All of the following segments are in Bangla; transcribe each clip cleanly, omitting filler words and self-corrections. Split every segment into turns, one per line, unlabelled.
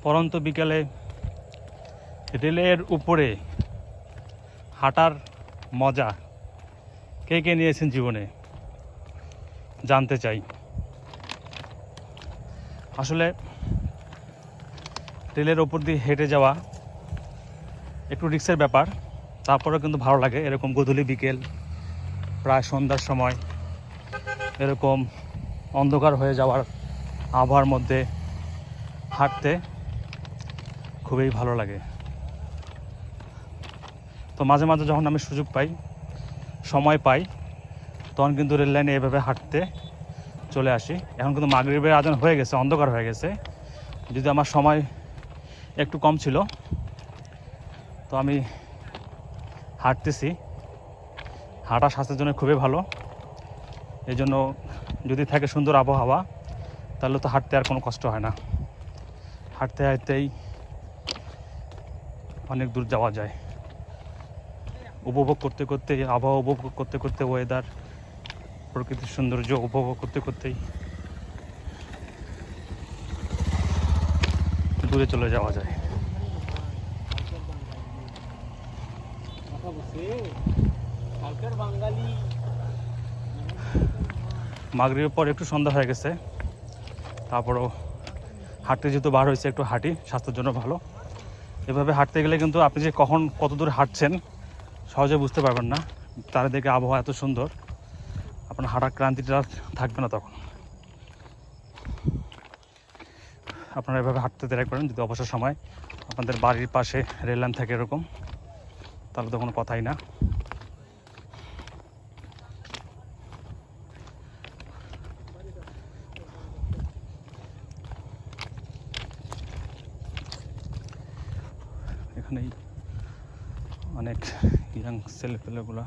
পরন্ত বিকেলে রেলের উপরে হাঁটার মজা কে কে নিয়েছেন জীবনে জানতে চাই। আসলে রেলের ওপর দিয়ে হেঁটে যাওয়া একটু রিস্কের ব্যাপার, তারপরেও কিন্তু ভালো লাগে। এরকম গধূলি বিকেল প্রায় সন্ধ্যার সময় এরকম অন্ধকার হয়ে যাওয়ার আবহাওয়ার মধ্যে হাঁটতে খুবই ভালো লাগে। তো মাঝে মাঝে যখন আমি সুযোগ পাই, সময় পাই, তখন কিন্তু রেল লাইনে এভাবে হাঁটতে চলে আসি। এখন কিন্তু মাগরিবের আজান হয়ে গেছে, অন্ধকার হয়ে গেছে। যদি আমার সময় একটু কম ছিল তো আমি হাঁটতেছি। হাঁটা স্বাস্থ্যের জন্য খুবই ভালো। এই জন্য যদি থাকে সুন্দর আবহাওয়া তাহলে তো হাঁটতে আর কোনো কষ্ট হয় না। হাঁটতে হাঁটতেই অনেক দূর যাওয়া যায়। উপভোগ করতে করতে, আবহাওয়া উপভোগ করতে করতে, ওয়েদার, প্রকৃতির সৌন্দর্য উপভোগ করতে করতেই দূরে চলে যাওয়া যায়। মাগরিবের পর একটু সন্ধ্যা হয়ে গেছে, তারপরও হাঁটতে যেহেতু বার হয়েছে একটু হাঁটি, স্বাস্থ্যের জন্য ভালো। এভাবে হাঁটতে গেলে কিন্তু আপনি যে কখন কত দূর হাঁটছেন সহজে বুঝতে পারবেন না। চারিদিকে আবহাওয়া এত সুন্দর, আপনার হাঁটার ক্লান্তিটা থাকবে না তখন। আপনারা এভাবে হাঁটতে ট্রাই করেন। যদি অবসর সময় আপনাদের বাড়ির পাশে রেল লাইন থাকে এরকম, তাহলে তো কোনো কথাই না। এখানেই অনেক ইয়াং ছেলেপেলেগুলা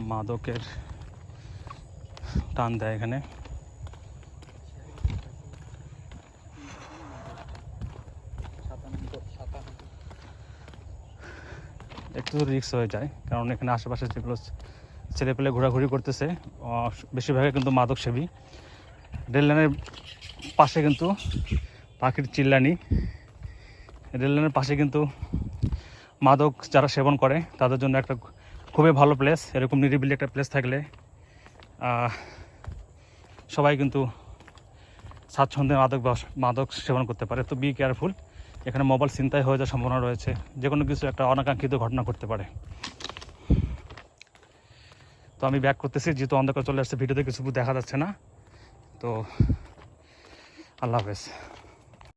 মাদকের টান দেয়। এখানে একটু রিস্ক হয়ে যায়, কারণ এখানে আশেপাশে যেগুলো ছেলেপেলে ঘোরাঘুরি করতেছে বেশিরভাগই কিন্তু মাদক সেবী। রেল লাইনের পাশে কিন্তু পাখির চিল্লানি, রেল লাইনের পাশে কিন্তু মাদক যারা সেবন করে তাদের জন্য একটা খুবই ভালো প্লেস। এরকম নিরিবিলি একটা প্লেস থাকলে সবাই কিন্তু স্বাচ্ছন্দ্যে মাদক সেবন করতে পারে। তো বি কেয়ারফুল, এখানে মোবাইল ছিনতাই হয়ে যাওয়ার সম্ভাবনা রয়েছে, যে কোনো কিছু একটা অনাকাঙ্ক্ষিত ঘটনা ঘটতে পারে। তো আমি ব্যাক করতেছি, যেহেতু অন্ধকার চলে আসছে, ভিডিওতে কিছু দেখা যাচ্ছে না। তো আল্লাহ হাফেজ।